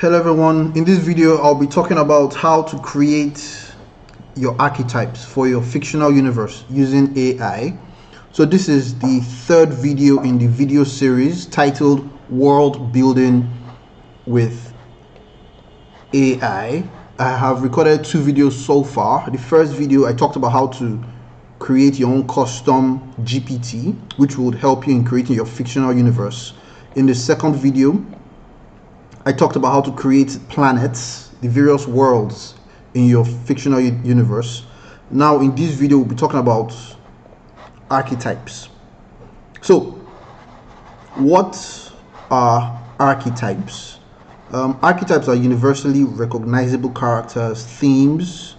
Hello everyone, in this video I'll be talking about how to create your archetypes for your fictional universe using AI. So this is the third video in the video series titled World Building with AI. I have recorded 2 videos so far. The first video I talked about how to create your own custom GPT, which would help you in creating your fictional universe. In the second video I talked about how to create planets, the various worlds in your fictional universe. Now in this video we'll be talking about archetypes. So what are archetypes? Archetypes are universally recognizable characters, themes,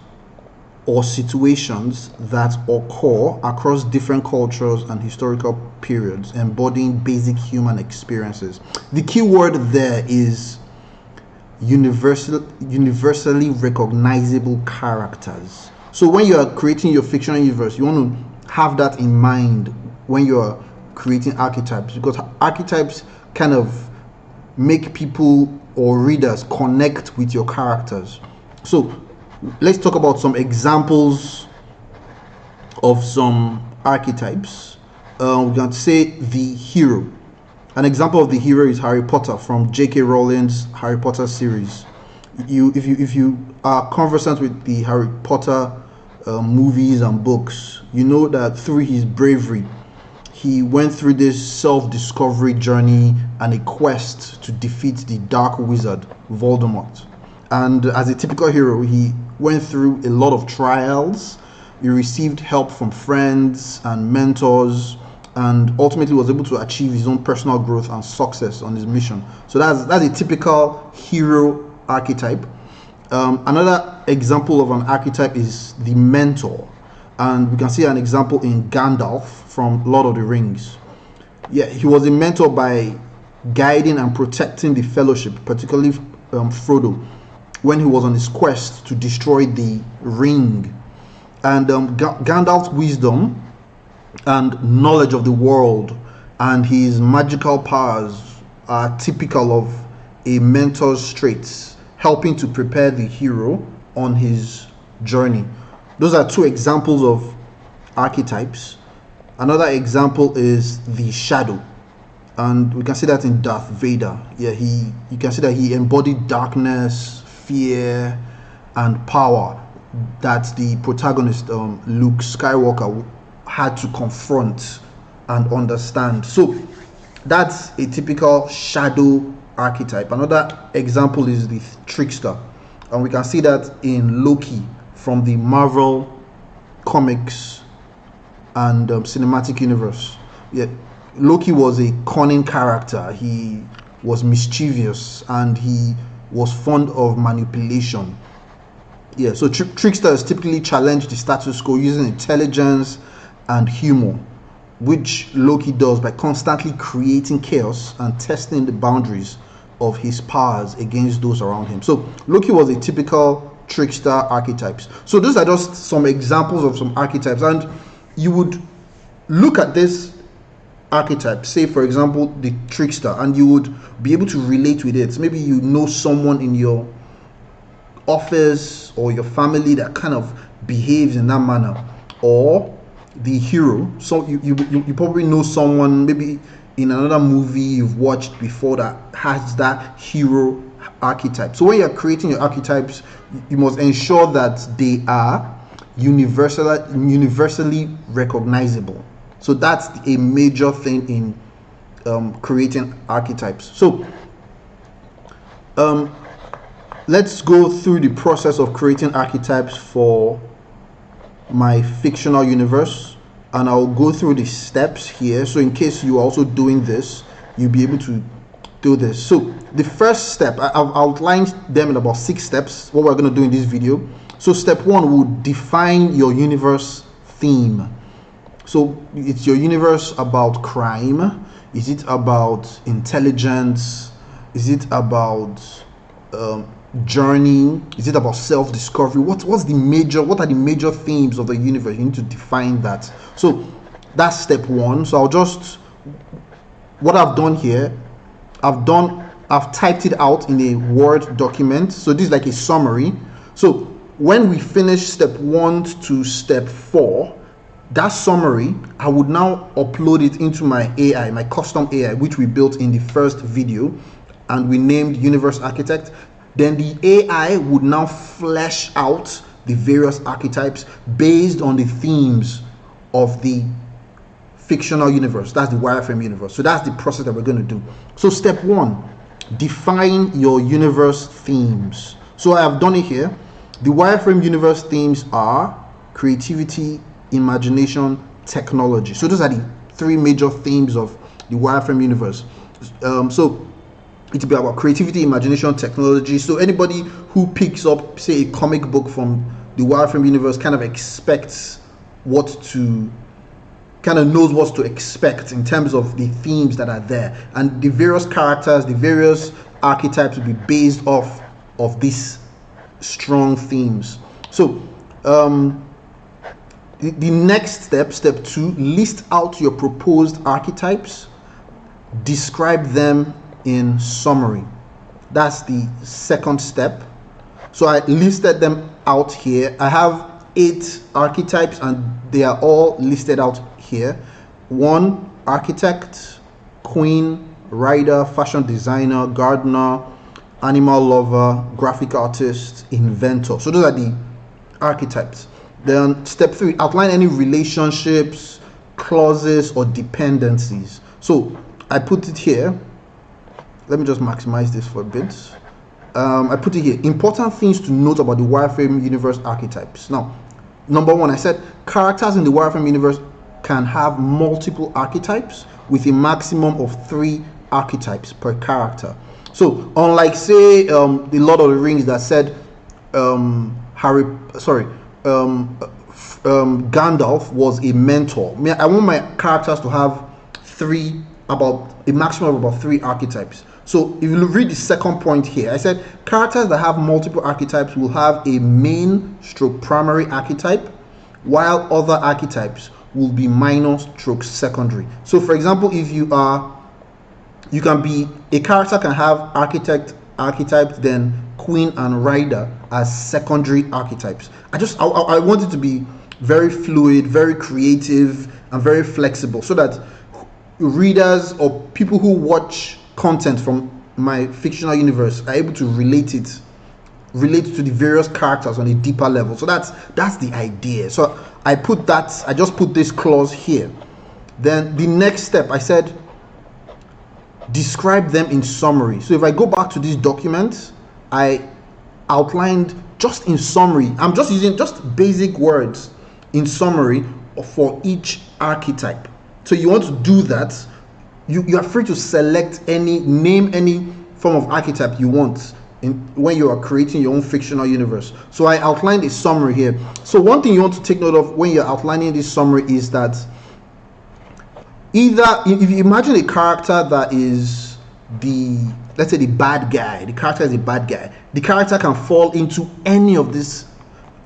or situations that occur across different cultures and historical periods, embodying basic human experiences. The key word there is universally recognizable characters. So when you are creating your fictional universe, you want to have that in mind when you are creating archetypes, because archetypes kind of make people or readers connect with your characters. So let's talk about some examples of some archetypes. We can say the hero. An example of the hero is Harry Potter from J.K. Rowling's Harry Potter series. If you are conversant with the Harry Potter movies and books, you know that through his bravery, he went through this self-discovery journey and a quest to defeat the dark wizard Voldemort. And as a typical hero, he went through a lot of trials. He received help from friends and mentors, and ultimately was able to achieve his own personal growth and success on his mission. So that's a typical hero archetype. Another example of an archetype is the mentor, and we can see an example in Gandalf from Lord of the Rings. Yeah, he was a mentor by guiding and protecting the Fellowship, particularly Frodo, when he was on his quest to destroy the ring. And Gandalf's wisdom and knowledge of the world and his magical powers are typical of a mentor's traits, helping to prepare the hero on his journey. Those are 2 examples of archetypes. Another example is the shadow, and we can see that in Darth Vader. Yeah, you can see that he embodied darkness, fear, and power that the protagonist Luke Skywalker had to confront and understand. So that's a typical shadow archetype. Another example is the trickster, and we can see that in Loki from the Marvel comics and cinematic universe. Yeah, Loki was a cunning character. He was mischievous and he was fond of manipulation. Yeah, so tricksters typically challenge the status quo using intelligence and humor, which Loki does by constantly creating chaos and testing the boundaries of his powers against those around him. So Loki was a typical trickster archetypes. So those are just some examples of some archetypes, and you would look at this archetype, say for example the trickster, and you would be able to relate with it. Maybe you know someone in your office or your family that kind of behaves in that manner, or the hero. So you probably know someone maybe in another movie you've watched before that has that hero archetype. So when you're creating your archetypes, you must ensure that they are universally recognizable. So that's a major thing in creating archetypes. So let's go through the process of creating archetypes for my fictional universe, and I'll go through the steps here, so in case you're also doing this, you'll be able to do this. So the first step, I've outlined them in about 6 steps, what we're going to do in this video. So step 1 would define your universe theme. So it's your universe about crime? Is it about intelligence? Is it about journey? Is it about self-discovery? What are the major themes of the universe? You need to define that. So that's step 1. So what I've done here, I've done I've typed it out in a Word document. So this is like a summary. So when we finish step 1 to step 4, that summary, I would now upload it into my AI, my custom AI, which we built in the first video, and we named Universe Architect. Then the AI would now flesh out the various archetypes based on the themes of the fictional universe. That's the wireframe universe. So that's the process that we're going to do. So step 1, define your universe themes. So I have done it here. The wireframe universe themes are creativity, imagination, technology. So those are the 3 major themes of the wireframe universe. So it'll be about creativity, imagination, technology. So anybody who picks up, say, a comic book from the wireframe universe kind of expects kind of knows what to expect in terms of the themes that are there, and the various characters, the various archetypes will be based off of these strong themes. So the next step, step 2, list out your proposed archetypes, describe them in summary. That's the second step. So I listed them out here. I have 8 archetypes and they are all listed out here. 1, architect, queen, writer, fashion designer, gardener, animal lover, graphic artist, inventor. So those are the archetypes. Then step 3, outline any relationships, clauses, or dependencies. So I put it here. Let me just maximize this for a bit. I put it here. Important things to note about the wireframe universe archetypes. Now, number 1, I said characters in the wireframe universe can have multiple archetypes with a maximum of 3 archetypes per character. So unlike, say, the Lord of the Rings that said Gandalf was a mentor. I want my characters to have about a maximum of about 3 archetypes. So if you read the second point here, I said characters that have multiple archetypes will have a main stroke primary archetype, while other archetypes will be minor stroke secondary. So for example, if a character can have archetypes, then queen and rider as secondary archetypes. I want it to be very fluid, very creative, and very flexible, so that readers or people who watch content from my fictional universe are able to relate to the various characters on a deeper level. So that's the idea. So I just put this clause here. Then the next step, I said describe them in summary. So if I go back to this document, I outlined just in summary. I'm just using just basic words in summary for each archetype. So you want to do that, you are free to name any form of archetype you want when you are creating your own fictional universe. So I outlined a summary here. So one thing you want to take note of when you're outlining this summary is that either if you imagine a character that is let's say the bad guy, the character is a bad guy, the character can fall into any of these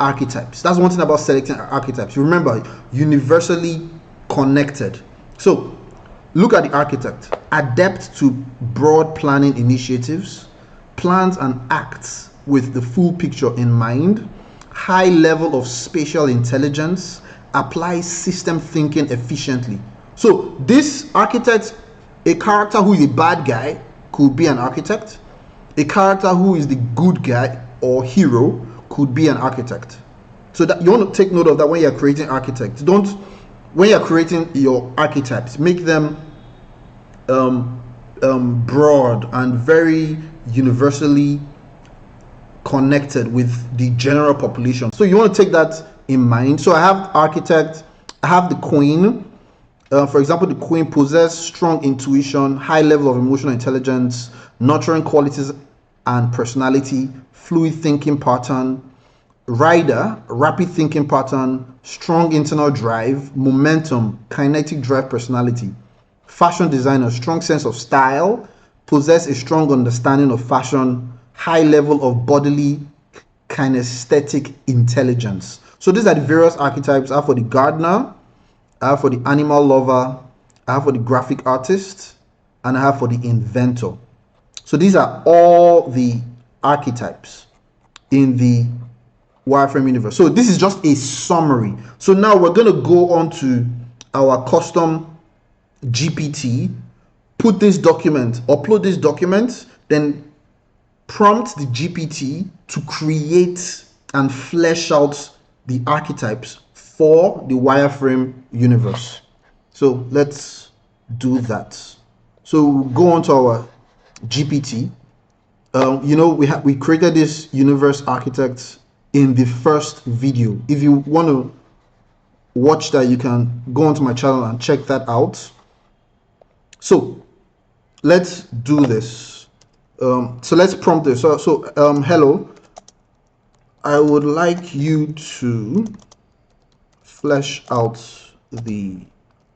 archetypes. That's one thing about selecting archetypes. You remember, universally connected. So look at the architect. Adept to broad planning initiatives, plans and acts with the full picture in mind, high level of spatial intelligence, applies system thinking efficiently. So this architect, a character who is a bad guy could be an architect. A character who is the good guy or hero could be an architect. So that you want to take note of that when you're creating architects. When you're creating your archetypes, make them broad and very universally connected with the general population. So you want to take that in mind. So I have architect, I have the queen. For example, the queen possesses strong intuition, high level of emotional intelligence, nurturing qualities and personality, fluid thinking pattern. Rider, rapid thinking pattern, strong internal drive, momentum, kinetic drive personality. Fashion designer, strong sense of style, possess a strong understanding of fashion, high level of bodily kinesthetic intelligence. So these are the various archetypes. I have for the gardener, I have for the animal lover, I have for the graphic artist, and I have for the inventor. So these are all the archetypes in the wireframe universe. So this is just a summary. So now we're going to go on to our custom GPT, put this document, upload this document, then prompt the GPT to create and flesh out the archetypes for the wireframe universe. So let's do that. So we'll go on to our GPT. We created this universe architect in the first video. If you want to watch that, you can go onto my channel and check that out. So let's do this. So let's prompt this. Hello, I would like you to flesh out the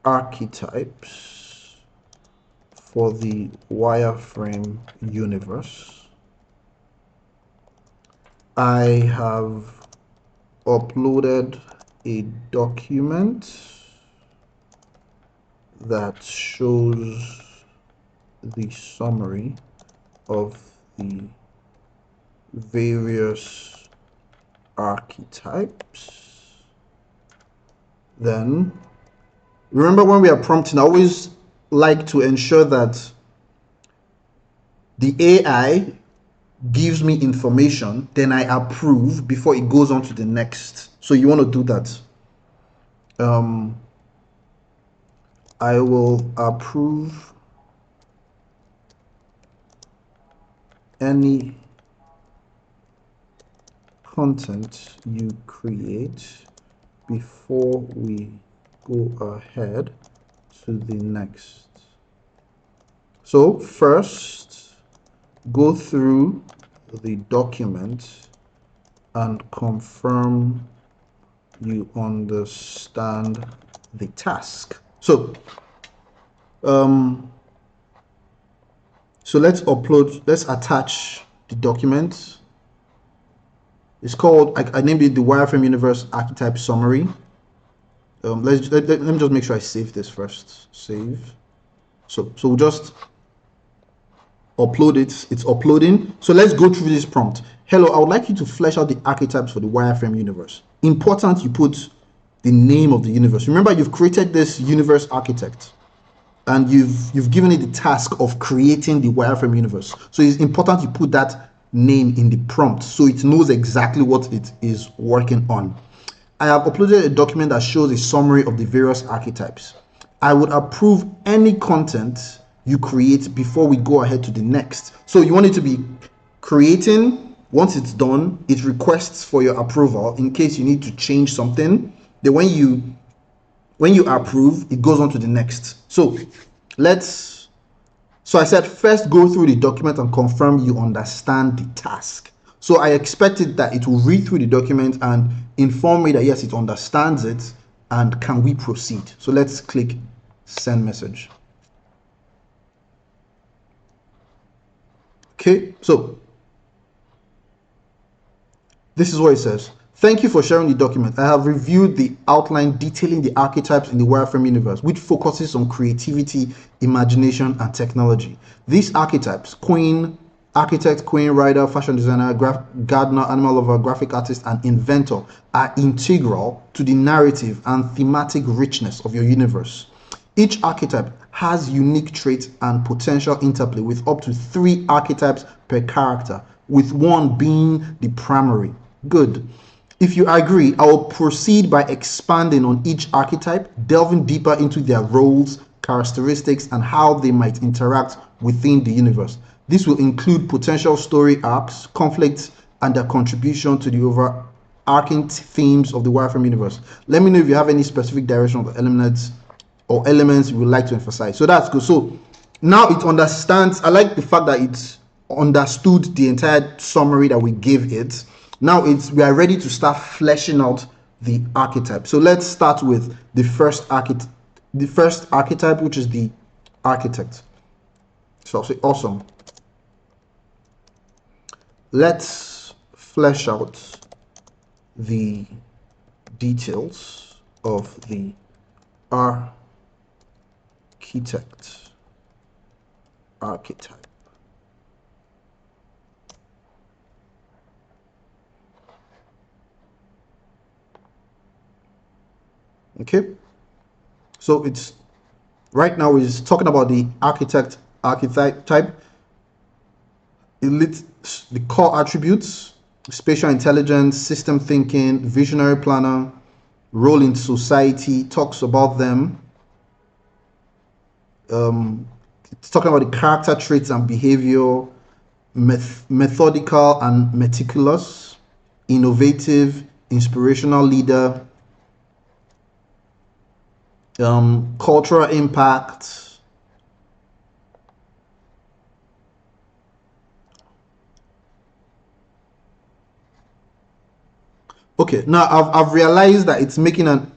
archetypes for the wireframe universe. I have uploaded a document that shows the summary of the various archetypes. Then remember, when we are prompting, I always like to ensure that the AI gives me information, then I approve before it goes on to the next. So you want to do that. I will approve any content you create before we go ahead to the next. So first, go through the document and confirm you understand the task. So let's attach the document. It's called, I named it the Wireframe Universe Archetype Summary. Let me just make sure I save this first. Save. So we'll just upload it. It's uploading. So let's go through this prompt. Hello, I would like you to flesh out the archetypes for the wireframe universe. Important, you put the name of the universe. Remember, you've created this universe architect and you've given it the task of creating the wireframe universe. So it's important you put that name in the prompt so it knows exactly what it is working on. I have uploaded a document that shows a summary of the various archetypes. I would approve any content you create before we go ahead to the next. So you want it to be creating. Once it's done, it requests for your approval in case you need to change something. Then when you approve, it goes on to the next. So I said first go through the document and confirm you understand the task. So I expected that it will read through the document and inform me that yes, it understands it and can we proceed. So let's click send message. Okay, so this is what it says. Thank you for sharing the document. I have reviewed the outline detailing the archetypes in the wireframe universe, which focuses on creativity, imagination, and technology. These archetypes, queen, architect, queen, writer, fashion designer, gardener, animal lover, graphic artist, and inventor, are integral to the narrative and thematic richness of your universe. Each archetype has unique traits and potential interplay with up to 3 archetypes per character, with one being the primary. Good. If you agree, I will proceed by expanding on each archetype, delving deeper into their roles, characteristics, and how they might interact within the universe. This will include potential story arcs, conflicts, and their contribution to the overarching themes of the Wireframe universe. Let me know if you have any specific direction of the elements you would like to emphasize. So that's good. So now it understands. I like the fact that it's understood the entire summary that we gave it. Now we are ready to start fleshing out the archetype. So let's start with the first archetype, which is the architect. So I'll say awesome. Let's flesh out the details of the archetype. Okay, so it's right now is talking about the archetype, the core attributes: spatial intelligence, system thinking, visionary planner, role in society, talks about them. It's talking about the character traits and behavior: methodical and meticulous, innovative, inspirational leader, cultural impact. Okay, now I've realized that it's making an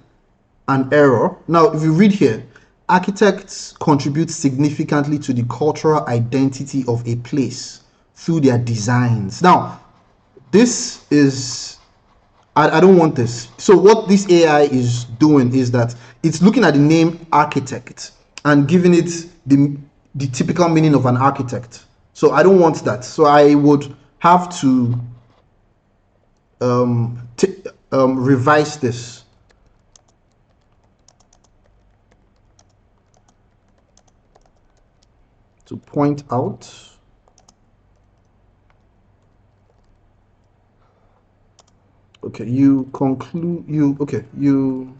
error. Now, if you read here, architects contribute significantly to the cultural identity of a place through their designs. Now, this is, I don't want this. So what this AI is doing is that it's looking at the name architect and giving it the typical meaning of an architect. So I don't want that. So I would have to revise this. To point out okay, you conclude you okay you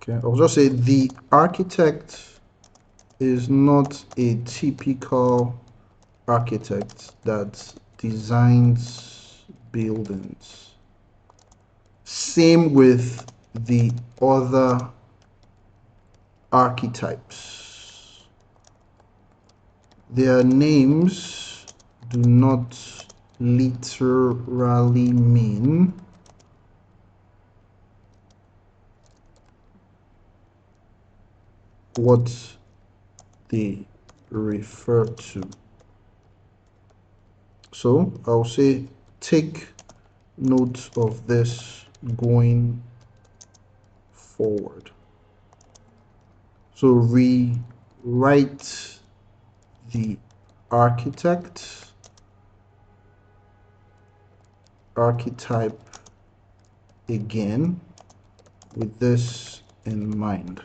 okay, I'll just say the architect is not a typical architect that designs buildings. Same with the other archetypes. Their names do not literally mean what they refer to. So I'll say take note of this going forward. So rewrite the archetype again with this in mind.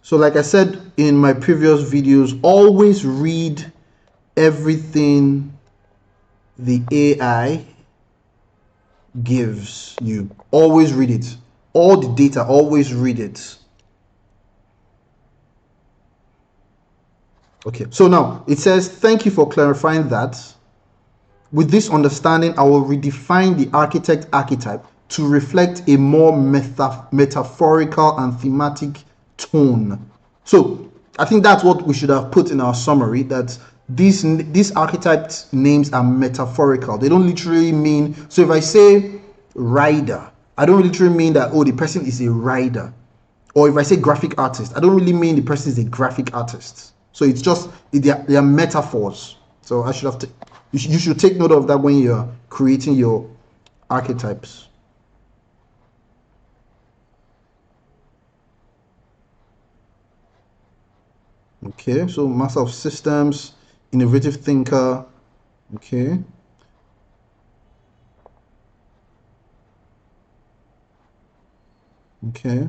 So like I said in my previous videos, always read everything the AI gives you. Always read it. All the data, always read it. Okay, so now it says, thank you for clarifying that. With this understanding, I will redefine the architect archetype to reflect a more metaphorical and thematic tone. So I think that's what we should have put in our summary, that these archetype names are metaphorical. They don't literally mean, so if I say rider, I don't literally mean that, oh, the person is a rider. Or if I say graphic artist, I don't really mean the person is a graphic artist. So it's just, they are metaphors. So I should have you should take note of that when you're creating your archetypes. Okay, so master of systems, innovative thinker. Okay. Okay.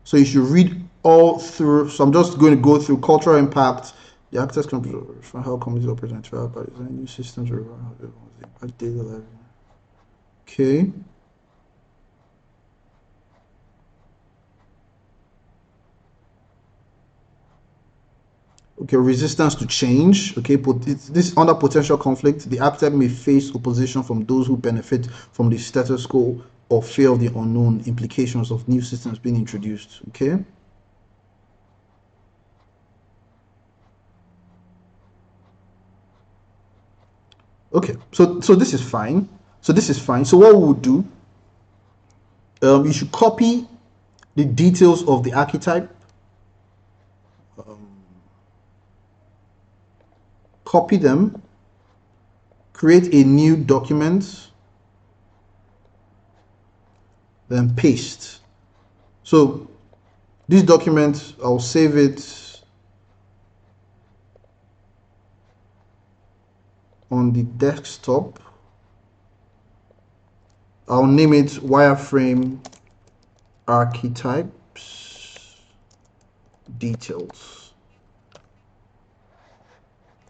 So you should read all through. So I'm just going to go through cultural impact. The architects can from how companies operate and travel by designing new systems or daily life. Okay. Okay, resistance to change. Okay, but this under potential conflict, the architect may face opposition from those who benefit from the status quo or fear of the unknown implications of new systems being introduced. Okay. Okay, so this is fine. So this is fine. So what we would do, you should copy the details of the archetype. Copy them, create a new document, then paste. So this document, I'll save it. on the desktop. I'll name it Wireframe Archetypes Details.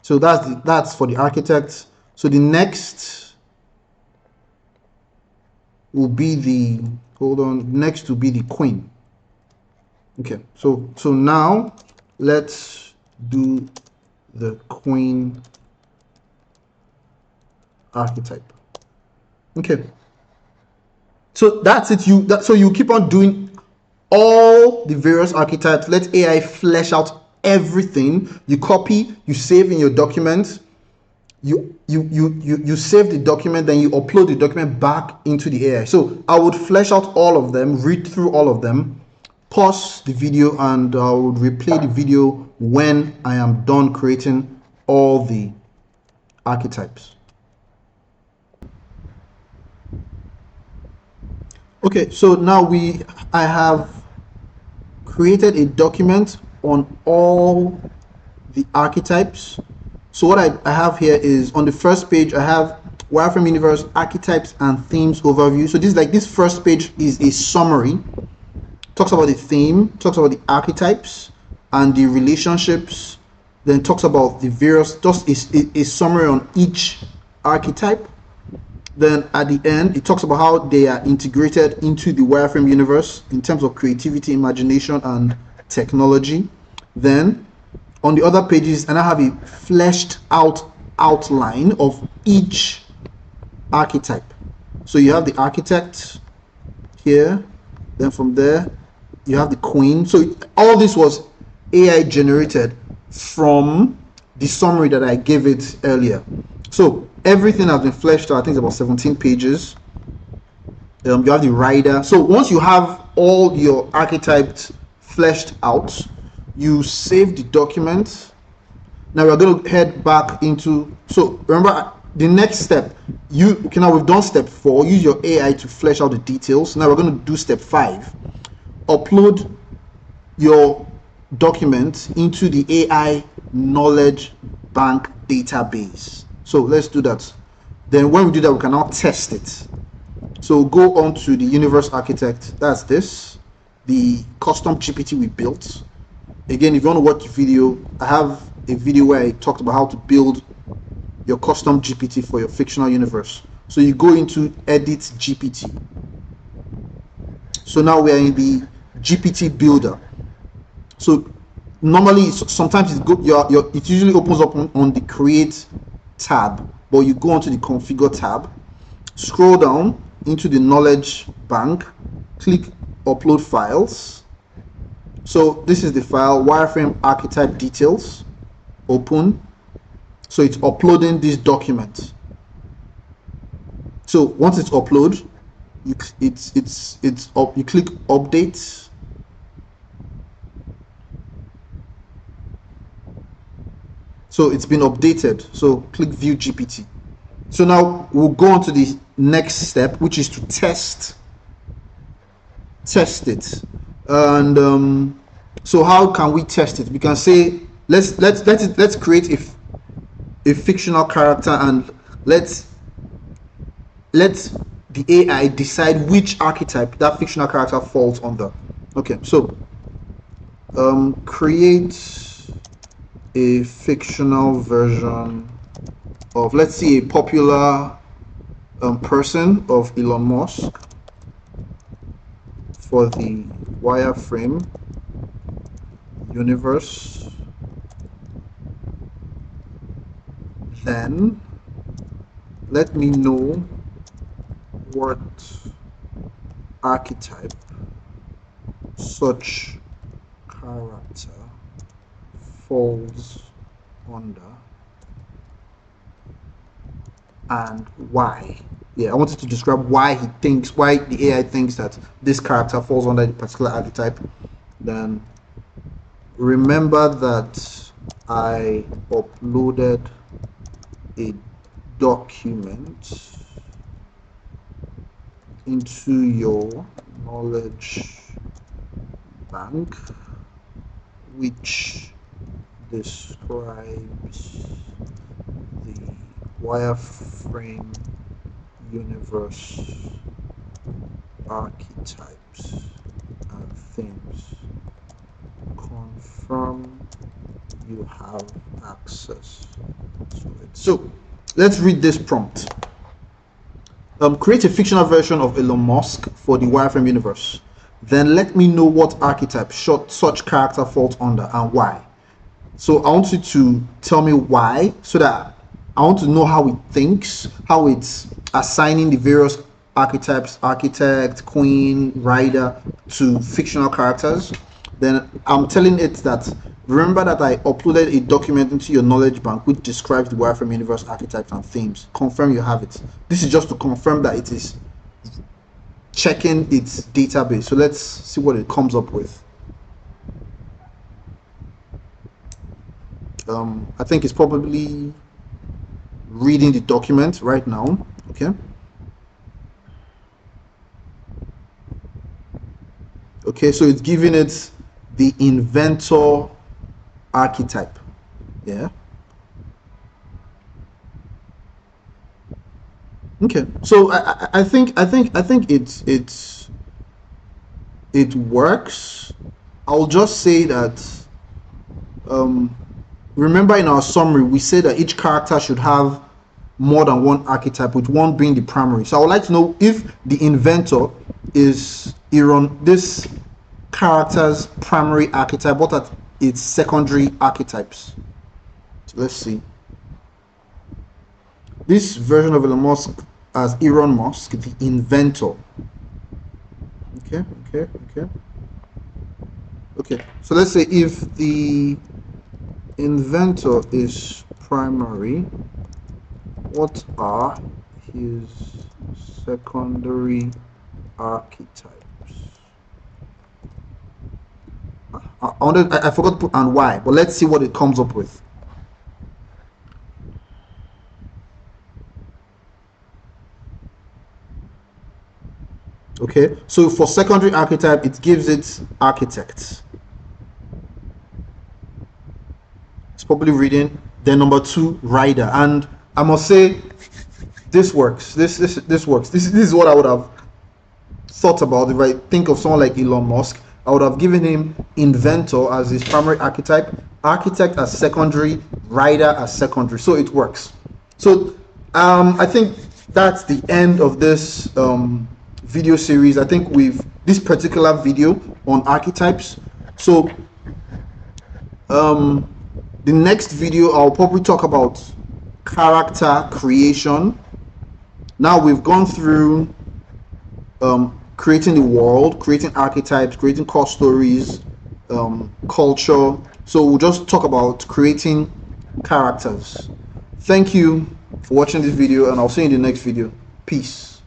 So that's for the architect. So the next will be the, hold on, next will be the queen. Okay, so now let's do the queen archetype. Okay, so that's it. So you keep on doing all the various archetypes. Let AI flesh out everything. You copy, you save in your document, you save the document, then you upload the document back into the AI. So I would flesh out all of them, read through all of them, pause the video, and I would replay the video when I am done creating all the archetypes. Okay, so now I have created a document on all the archetypes. So what I have here is, on the first page I have Wireframe Universe Archetypes and Themes Overview. So this first page is a summary, talks about the theme, talks about the archetypes and the relationships, then talks about the various, just a summary on each archetype. Then at the end, it talks about how they are integrated into the Wireframe universe in terms of creativity, imagination, and technology. Then on the other pages, and I have a fleshed out outline of each archetype. So you have the architect here, then from there you have the queen. So all this was AI generated from the summary that I gave it earlier. So everything has been fleshed out. I think it's about 17 pages. You have the rider. So once you have all your archetypes fleshed out, you save the document. Now we're going to head back into, so remember the next step, now we've done step 4, use your AI to flesh out the details. Now we're going to do step 5, upload your document into the AI knowledge bank database. So let's do that. Then when we do that, we can now test it. So go on to the universe architect. That's this, the custom GPT we built. Again, if you want to watch the video, I have a video where I talked about how to build your custom GPT for your fictional universe. So you go into edit GPT. So now we are in the GPT builder. So normally, sometimes it usually opens up on the create tab, but you go onto the configure tab, scroll down into the knowledge bank, click upload files. So this is the file, Wireframe Archetype Details. Open. So it's uploading this document. So once it's uploaded, you click update. So it's been updated. So click view GPT. So now we'll go on to the next step, which is to test it. And so how can we test it? We can say let's create a fictional character, and let's the AI decide which archetype that fictional character falls under. Okay, so create a fictional version of, let's see, a popular person of Elon Musk for the Wireframe universe. Then let me know what archetype such character falls under and why. Yeah, I wanted to describe why the AI thinks that this character falls under a particular archetype. Then remember that I uploaded a document into your knowledge bank which describes the Wireframe universe archetypes and themes. Confirm you have access to it. So let's read this prompt. Create a fictional version of Elon Musk for the Wireframe universe. Then let me know what archetype such character falls under and why. So I want you to tell me why, so that I want to know how it thinks, how it's assigning the various archetypes, architect, queen, rider, to fictional characters. Then I'm telling it that, remember that I uploaded a document into your knowledge bank which describes the Wireframe universe archetypes and themes. Confirm you have it. This is just to confirm that it is checking its database. So let's see what it comes up with. I think it's probably reading the document right now. Okay, so it's giving it the inventor archetype. Yeah. Okay, so I think it works. I'll just say that remember in our summary we said that each character should have more than one archetype, with one being the primary. So I would like to know if the inventor is this character's primary archetype, what are its secondary archetypes. So let's see. This version of Elon Musk as Elon Musk, the inventor. Okay. So let's say if the inventor is primary, what are his secondary archetypes? I forgot to put and why, but let's see what it comes up with. Okay, so for secondary archetype, it gives it architects. It's probably reading. Then number 2, rider, and I must say, this works. This works. This is what I would have thought about if I think of someone like Elon Musk. I would have given him inventor as his primary archetype, architect as secondary, rider as secondary. So it works. So I think that's the end of this video series. I think this particular video on archetypes. So the next video I'll probably talk about character creation. Now we've gone through creating the world, creating archetypes, creating core stories, culture. So we'll just talk about creating characters. Thank you for watching this video, and I'll see you in the next video. Peace.